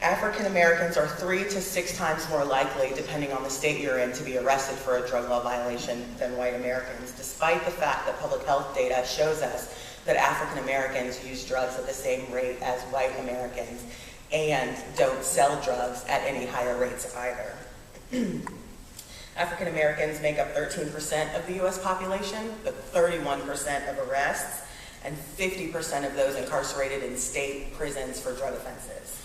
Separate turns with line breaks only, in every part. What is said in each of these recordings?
African Americans are 3 to 6 times more likely, depending on the state you're in, to be arrested for a drug law violation than white Americans, despite the fact that public health data shows us that African Americans use drugs at the same rate as white Americans and don't sell drugs at any higher rates either. African Americans make up 13% of the US population, but 31% of arrests, and 50% of those incarcerated in state prisons for drug offenses.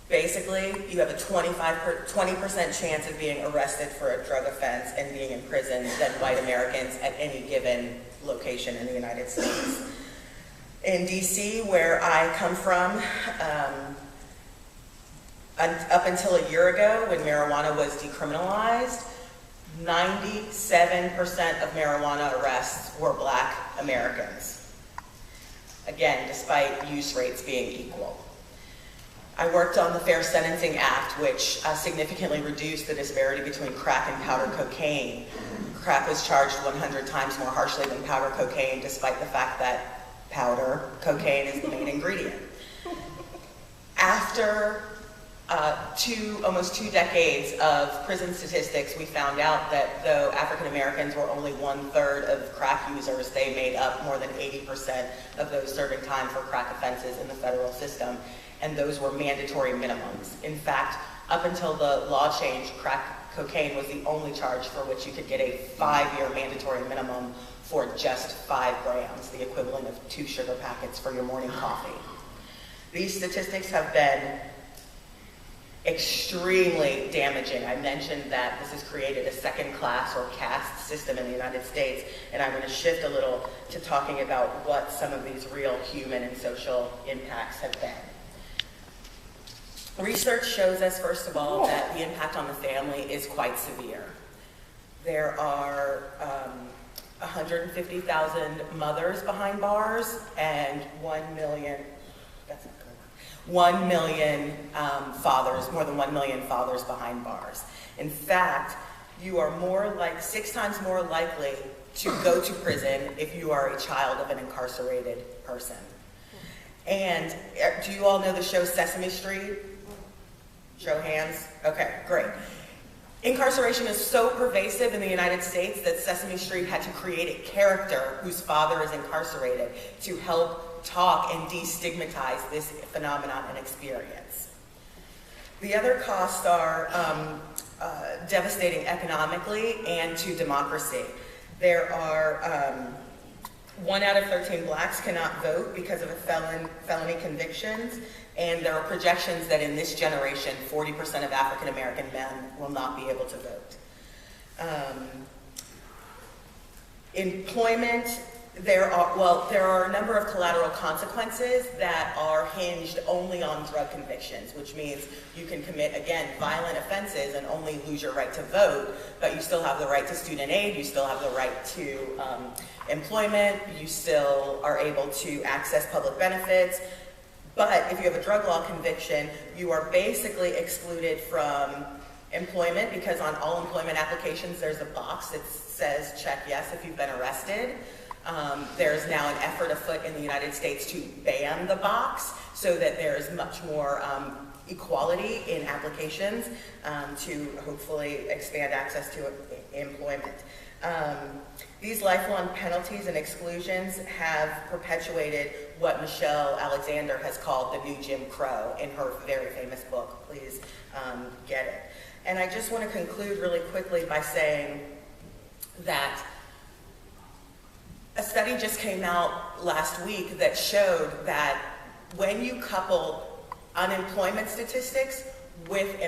Basically, you have a 20% chance of being arrested for a drug offense and being in prison than white Americans at any given location in the United States. In DC, where I come from, up until a year ago, when marijuana was decriminalized, 97% of marijuana arrests were Black Americans. Again, despite use rates being equal. I worked on the Fair Sentencing Act, which significantly reduced the disparity between crack and powder cocaine. Crack was charged 100 times more harshly than powder cocaine, despite the fact that powder cocaine is the main ingredient. After almost two decades of prison statistics, we found out that though African Americans were only 1/3 of crack users, they made up more than 80% of those serving time for crack offenses in the federal system, and those were mandatory minimums. In fact, up until the law change, crack cocaine was the only charge for which you could get a 5-year mandatory minimum for just 5 grams, the equivalent of 2 sugar packets for your morning coffee. These statistics have been extremely damaging. I mentioned that this has created a second-class or caste system in the United States, and I'm going to shift a little to talking about what some of these real human and social impacts have been. Research shows us, first of all, that the impact on the family is quite severe. There are 150,000 mothers behind bars and 1 million, that's not good, 1 million fathers, more than 1 million fathers behind bars. In fact, you are 6 times more likely to go to prison if you are a child of an incarcerated person. And do you all know the show Sesame Street? Show hands? Okay, great. Incarceration is so pervasive in the United States that Sesame Street had to create a character whose father is incarcerated to help talk and destigmatize this phenomenon and experience. The other costs are devastating economically and to democracy. There are 1 out of 13 Blacks cannot vote because of felony convictions, and there are projections that in this generation, 40% of African American men will not be able to vote. Employment, there are a number of collateral consequences that are hinged only on drug convictions, which means you can commit, again, violent offenses and only lose your right to vote, but you still have the right to student aid, you still have the right to employment, you still are able to access public benefits. But if you have a drug law conviction, you are basically excluded from employment, because on all employment applications there's a box that says check yes if you've been arrested. There's now an effort afoot in the United States to ban the box so that there's much more equality in applications to hopefully expand access to employment. These lifelong penalties and exclusions have perpetuated what Michelle Alexander has called the new Jim Crow in her very famous book. Please get it. And I just want to conclude really quickly by saying that a study just came out last week that showed that when you couple unemployment statistics with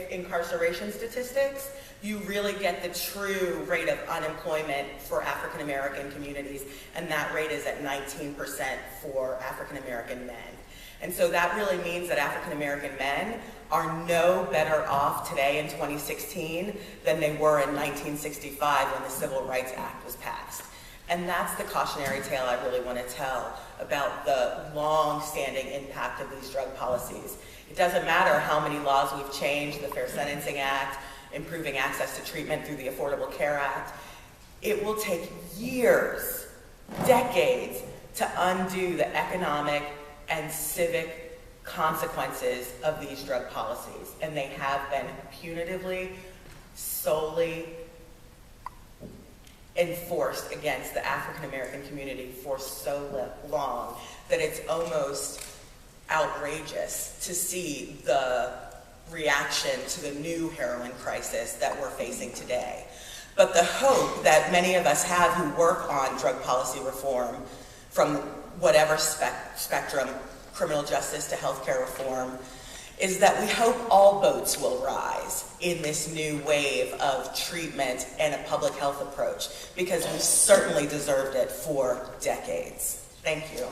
incarceration statistics, you really get the true rate of unemployment for African American communities, and that rate is at 19% for African American men. And so that really means that African American men are no better off today in 2016 than they were in 1965 when the Civil Rights Act was passed. And that's the cautionary tale I really want to tell about the long-standing impact of these drug policies. It doesn't matter how many laws we've changed, the Fair Sentencing Act, improving access to treatment through the Affordable Care Act. It will take years, decades, to undo the economic and civic consequences of these drug policies, and they have been punitively, solely enforced against the African American community for so long that it's almost outrageous to see the reaction to the new heroin crisis that we're facing today. But the hope that many of us have who work on drug policy reform, from whatever spectrum, criminal justice to healthcare reform, is that we hope all boats will rise in this new wave of treatment and a public health approach, because we certainly deserved it for decades. Thank you.